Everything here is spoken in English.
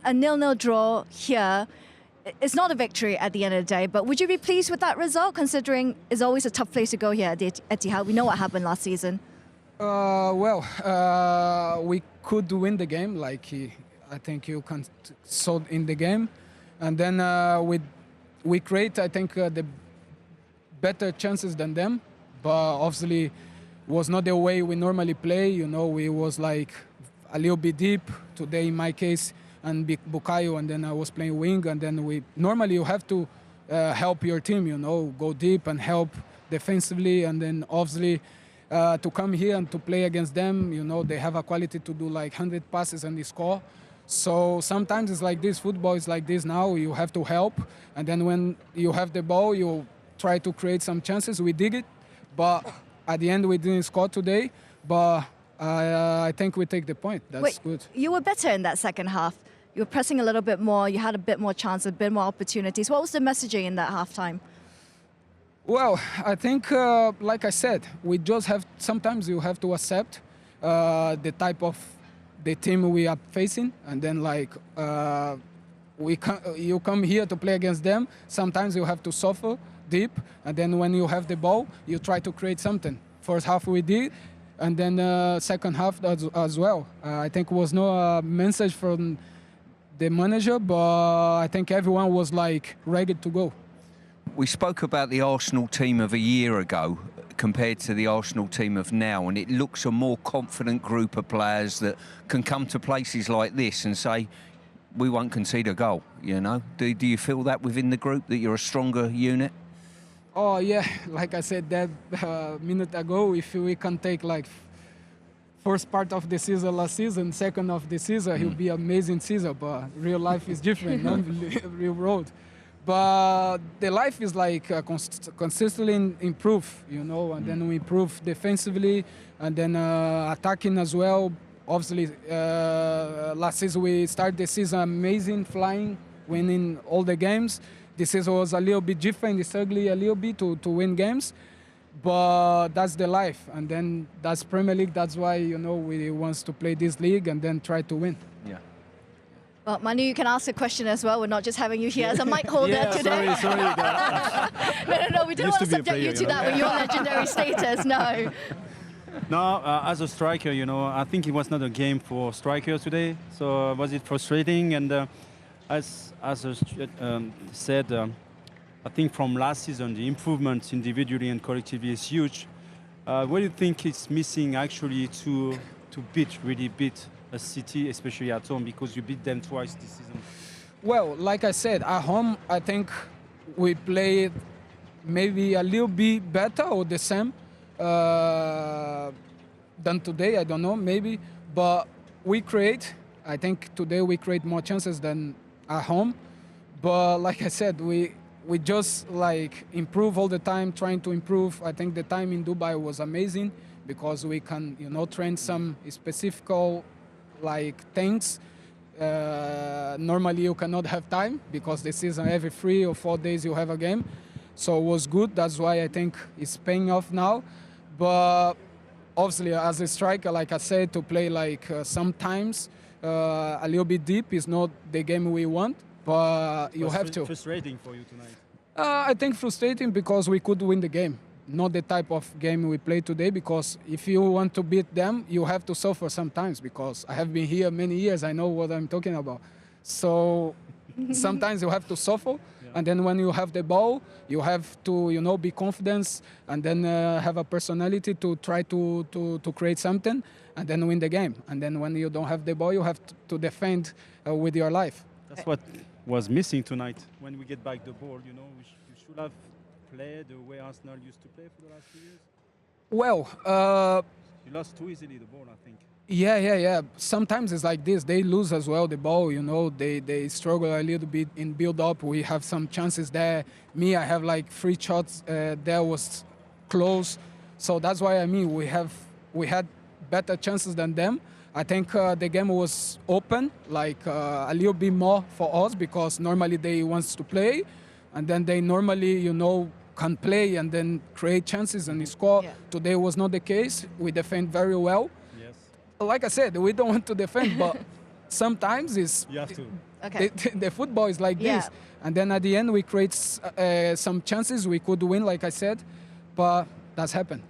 a 0-0 draw here, it's not a victory at the end of the day, but would you be pleased with that result, considering it's always a tough place to go here at the Etihad? We know what happened last season. We could win the game, I think you can saw in the game, and then we create, I think, the better chances than them, but obviously was not the way we normally play. You know, we was like a little bit deep today in my case, and Bukayo, and then I was playing wing, and then normally you have to help your team, you know, go deep and help defensively, and then obviously to come here and to play against them, you know, they have a quality to do like 100 passes and they score. So sometimes it's like this, football is like this now, you have to help, and then when you have the ball, you try to create some chances. We did it, but at the end we didn't score today, but I think we take the point. That's good. You were better in that second half. You were pressing a little bit more, you had a bit more chance, a bit more opportunities. What was the messaging in that halftime? Well, I think, like I said, we just have, sometimes you have to accept the type of the team we are facing, and then you come here to play against them, sometimes you have to suffer deep, and then when you have the ball, you try to create something. First half we did, and then second half as well. I think it was no message from the manager, but I think everyone was like ready to go. We spoke about the Arsenal team of a year ago compared to the Arsenal team of now, and it looks a more confident group of players that can come to places like this and say, we won't concede a goal, you know? Do you feel that within the group, that you're a stronger unit? Oh, yeah, like I said that a minute ago, if we can take like first part of the season last season, second of the season, he'll be amazing season, but real life is different, not real road. But the life is like consistently improve, you know, and then we improve defensively, and then attacking as well. Obviously, last season we started the season amazing, flying, winning all the games. This season was a little bit different, it's ugly a little bit to win games, but that's the life, and then that's Premier League. That's why, you know, we want to play this league and then try to win. Yeah. Well, Manu, you can ask a question as well. We're not just having you here as a mic holder today. Sorry. No, we don't want to subject you to that with your legendary status, no. No, as a striker, you know, I think it was not a game for strikers today. So was it frustrating? And as I said, I think from last season, the improvements individually and collectively is huge. What do you think is missing actually to really beat a City, especially at home, because you beat them twice this season? Well, like I said, at home, I think we played maybe a little bit better or the same than today. I don't know, maybe. But we create, I think today we create more chances than at home. But like I said, we just like improve all the time, trying to improve. I think the time in Dubai was amazing because we can, you know, train some specific like things. Normally you cannot have time because the season every 3 or 4 days you have a game. So it was good. That's why I think it's paying off now. But obviously as a striker, like I said, to play like sometimes a little bit deep is not the game we want, but you have to. Frustrating for you tonight? I think frustrating because we could win the game. Not the type of game we play today, because if you want to beat them, you have to suffer sometimes, because I have been here many years, I know what I'm talking about. So sometimes you have to suffer, and then when you have the ball, you have to, you know, be confident, and then have a personality to try to create something, and then win the game. And then when you don't have the ball, you have to defend with your life. That's what was missing tonight. When we get back the ball, you know, we should have play the way Arsenal used to play for the last few years? Well, you lost too easily the ball, I think. Yeah. Sometimes it's like this. They lose as well the ball, you know. They struggle a little bit in build-up. We have some chances there. Me, I have like 3 shots. There was close. So that's why, I mean, we had better chances than them. I think the game was open, like a little bit more for us, because normally they want to play, and then they normally, you know, can play and then create chances and score. Yeah. Today was not the case. We defend very well. Yes. Like I said, we don't want to defend, but sometimes it's You have to. Okay. the football is like Yeah. this. And then at the end, we create some chances. We could win, like I said, but that's happened.